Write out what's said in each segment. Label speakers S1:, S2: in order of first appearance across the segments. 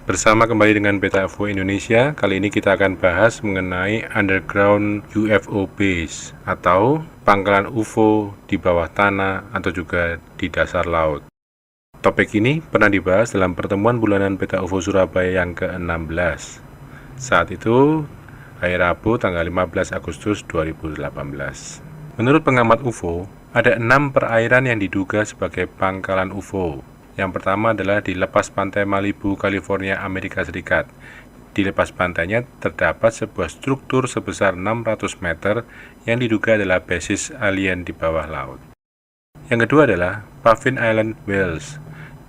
S1: Bersama kembali dengan Beta UFO Indonesia, kali ini kita akan bahas mengenai Underground UFO Base atau pangkalan UFO di bawah tanah atau juga di dasar laut. Topik ini pernah dibahas dalam pertemuan bulanan Beta UFO Surabaya yang ke-16. Saat itu, hari Rabu tanggal 15 Agustus 2018. Menurut pengamat UFO, ada 6 perairan yang diduga sebagai pangkalan UFO. Yang pertama adalah di lepas pantai Malibu, California, Amerika Serikat. Di lepas pantainya terdapat sebuah struktur sebesar 600 meter yang diduga adalah basis alien di bawah laut. Yang kedua adalah Puffin Island, Wales.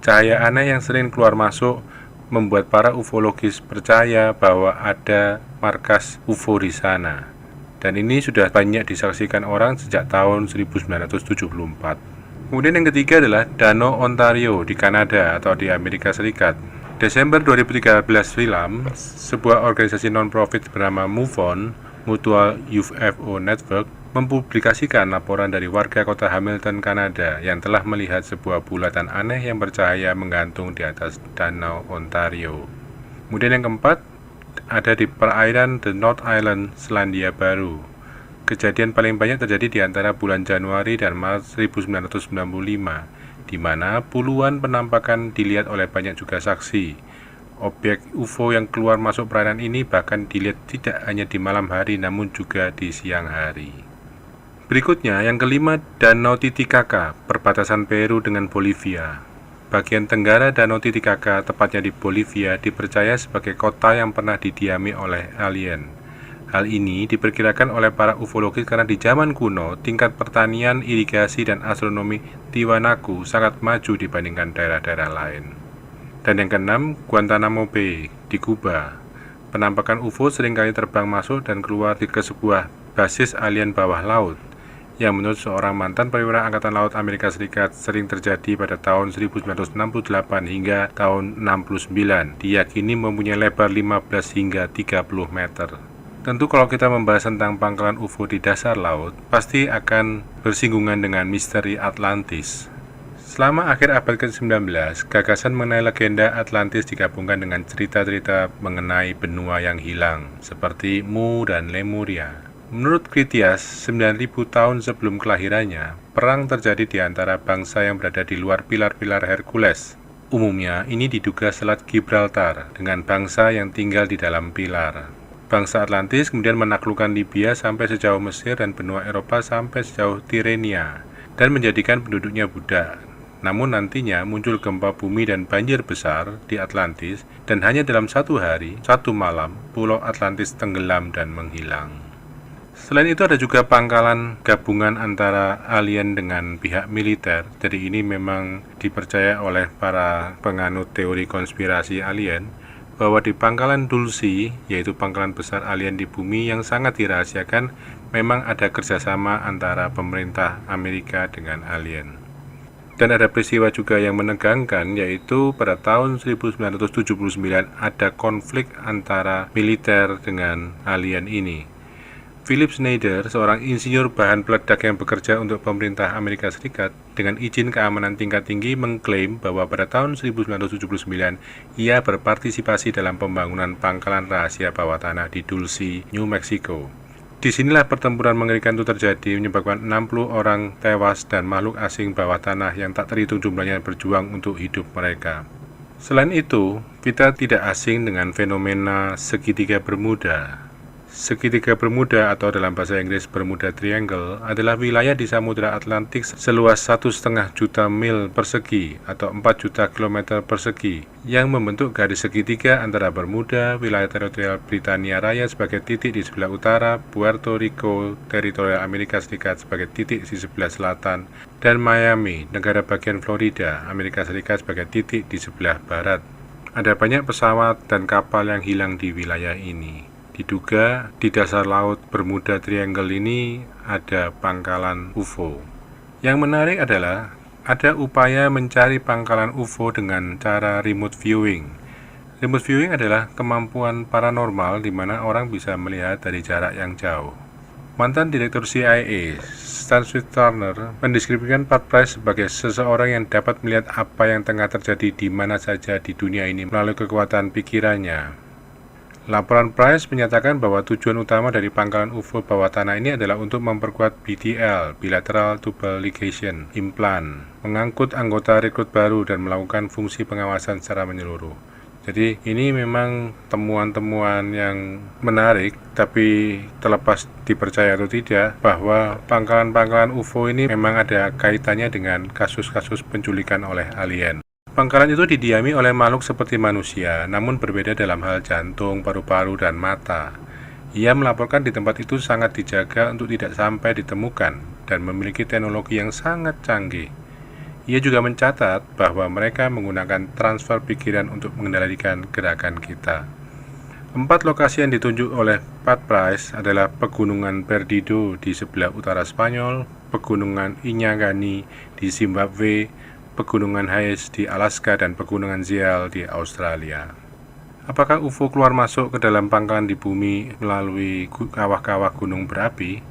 S1: Cahaya aneh yang sering keluar masuk membuat para ufologis percaya bahwa ada markas UFO di sana. Dan ini sudah banyak disaksikan orang sejak tahun 1974. Kemudian yang ketiga adalah Danau Ontario di Kanada atau di Amerika Serikat. Desember 2013 silam, sebuah organisasi non-profit bernama MUFON, Mutual UFO Network, mempublikasikan laporan dari warga kota Hamilton, Kanada yang telah melihat sebuah bulatan aneh yang bercahaya menggantung di atas Danau Ontario. Kemudian yang keempat, ada di perairan The North Island, Selandia Baru. Kejadian paling banyak terjadi di antara bulan Januari dan Maret 1995, di mana puluhan penampakan dilihat oleh banyak juga saksi. Objek UFO yang keluar masuk perairan ini bahkan dilihat tidak hanya di malam hari namun juga di siang hari. Berikutnya, yang kelima, Danau Titicaca, perbatasan Peru dengan Bolivia. Bagian tenggara Danau Titicaca, tepatnya di Bolivia, dipercaya sebagai kota yang pernah didiami oleh alien. Hal ini diperkirakan oleh para ufologis karena di zaman kuno, tingkat pertanian, irigasi, dan astronomi Tiwanaku sangat maju dibandingkan daerah-daerah lain. Dan yang keenam, Guantanamo Bay di Kuba. Penampakan UFO seringkali terbang masuk dan keluar ke sebuah basis alien bawah laut, yang menurut seorang mantan perwira Angkatan Laut Amerika Serikat sering terjadi pada tahun 1968 hingga tahun 69, diyakini mempunyai lebar 15 hingga 30 meter. Tentu kalau kita membahas tentang pangkalan UFO di dasar laut, pasti akan bersinggungan dengan misteri Atlantis. Selama akhir abad ke-19, gagasan mengenai legenda Atlantis digabungkan dengan cerita-cerita mengenai benua yang hilang, seperti Mu dan Lemuria. Menurut Critias, 9.000 tahun sebelum kelahirannya, perang terjadi di antara bangsa yang berada di luar pilar-pilar Hercules. Umumnya, ini diduga Selat Gibraltar dengan bangsa yang tinggal di dalam pilar. Bangsa Atlantis kemudian menaklukkan Libya sampai sejauh Mesir dan benua Eropa sampai sejauh Tirenia dan menjadikan penduduknya budak. Namun nantinya muncul gempa bumi dan banjir besar di Atlantis dan hanya dalam satu hari, satu malam, pulau Atlantis tenggelam dan menghilang. Selain itu ada juga pangkalan gabungan antara alien dengan pihak militer. Jadi ini memang dipercaya oleh para penganut teori konspirasi alien bahwa di pangkalan Dulce, yaitu pangkalan besar alien di bumi yang sangat dirahasiakan, memang ada kerjasama antara pemerintah Amerika dengan alien. Dan ada peristiwa juga yang menegangkan, yaitu pada tahun 1979 ada konflik antara militer dengan alien ini. Philip Schneider, seorang insinyur bahan peledak yang bekerja untuk pemerintah Amerika Serikat, dengan izin keamanan tingkat tinggi mengklaim bahwa pada tahun 1979 ia berpartisipasi dalam pembangunan pangkalan rahasia bawah tanah di Dulce, New Mexico. Disinilah pertempuran mengerikan itu terjadi, menyebabkan 60 orang tewas dan makhluk asing bawah tanah yang tak terhitung jumlahnya berjuang untuk hidup mereka. Selain itu, kita tidak asing dengan fenomena segitiga Bermuda. Segitiga Bermuda atau dalam bahasa Inggris Bermuda Triangle adalah wilayah di Samudra Atlantik seluas 1,5 juta mil persegi atau 4 juta kilometer persegi yang membentuk garis segitiga antara Bermuda, wilayah teritorial Britania Raya sebagai titik di sebelah utara, Puerto Rico, teritorial Amerika Serikat sebagai titik di sebelah selatan, dan Miami, negara bagian Florida, Amerika Serikat sebagai titik di sebelah barat. Ada banyak pesawat dan kapal yang hilang di wilayah ini. Diduga di dasar laut Bermuda Triangle ini ada pangkalan UFO. Yang menarik adalah ada upaya mencari pangkalan UFO dengan cara remote viewing. Remote viewing adalah kemampuan paranormal di mana orang bisa melihat dari jarak yang jauh. Mantan Direktur CIA, Stanley Turner, mendeskripsikan Pat Price sebagai seseorang yang dapat melihat apa yang tengah terjadi di mana saja di dunia ini melalui kekuatan pikirannya. Laporan Price menyatakan bahwa tujuan utama dari pangkalan UFO bawah tanah ini adalah untuk memperkuat BTL, Bilateral Tubal Ligation Implant, mengangkut anggota rekrut baru dan melakukan fungsi pengawasan secara menyeluruh. Jadi ini memang temuan-temuan yang menarik, tapi terlepas dipercaya atau tidak, bahwa pangkalan-pangkalan UFO ini memang ada kaitannya dengan kasus-kasus penculikan oleh alien. Pangkalan itu didiami oleh makhluk seperti manusia, namun berbeda dalam hal jantung, paru-paru, dan mata. Ia melaporkan di tempat itu sangat dijaga untuk tidak sampai ditemukan dan memiliki teknologi yang sangat canggih. Ia juga mencatat bahwa mereka menggunakan transfer pikiran untuk mengendalikan gerakan kita. 4 lokasi yang ditunjuk oleh Pat Price adalah Pegunungan Perdido di sebelah utara Spanyol, Pegunungan Iñagani di Zimbabwe, Pegunungan Hayes di Alaska, dan Pegunungan Zial di Australia. Apakah UFO keluar masuk ke dalam pangkalan di bumi melalui kawah-kawah gunung berapi?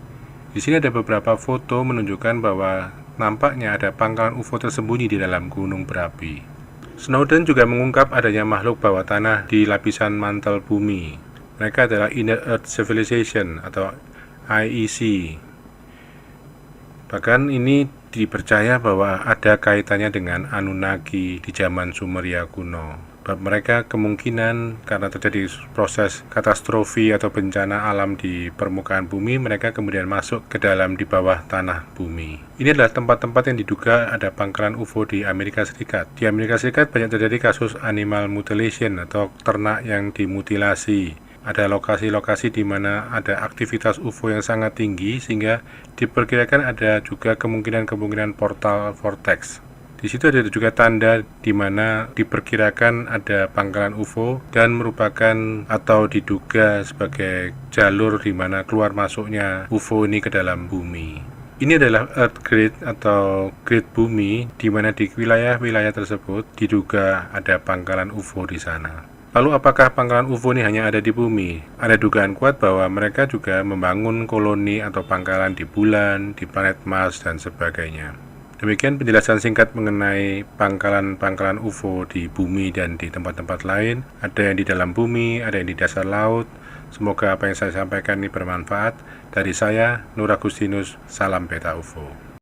S1: Di sini ada beberapa foto menunjukkan bahwa nampaknya ada pangkalan UFO tersembunyi di dalam gunung berapi. Snowden juga mengungkap adanya makhluk bawah tanah di lapisan mantel bumi. Mereka adalah Inner Earth Civilization atau IEC. Bahkan ini dipercaya bahwa ada kaitannya dengan Anunnaki di zaman Sumeria kuno. Mereka kemungkinan karena terjadi proses katastrofi atau bencana alam di permukaan bumi, mereka kemudian masuk ke dalam di bawah tanah bumi. Ini adalah tempat-tempat yang diduga ada pangkalan UFO di Amerika Serikat. Di Amerika Serikat banyak terjadi kasus animal mutilation atau ternak yang dimutilasi. Ada lokasi-lokasi di mana ada aktivitas UFO yang sangat tinggi sehingga diperkirakan ada juga kemungkinan portal vortex. Di situ ada juga tanda di mana diperkirakan ada pangkalan UFO dan merupakan atau diduga sebagai jalur di mana keluar masuknya UFO ini ke dalam bumi. Ini adalah Earth Grid atau grid bumi di mana di wilayah-wilayah tersebut diduga ada pangkalan UFO di sana. Lalu apakah pangkalan UFO ini hanya ada di bumi? Ada dugaan kuat bahwa mereka juga membangun koloni atau pangkalan di bulan, di planet Mars, dan sebagainya. Demikian penjelasan singkat mengenai pangkalan-pangkalan UFO di bumi dan di tempat-tempat lain. Ada yang di dalam bumi, ada yang di dasar laut. Semoga apa yang saya sampaikan ini bermanfaat. Dari saya, Nur Agustinus, salam Beta UFO.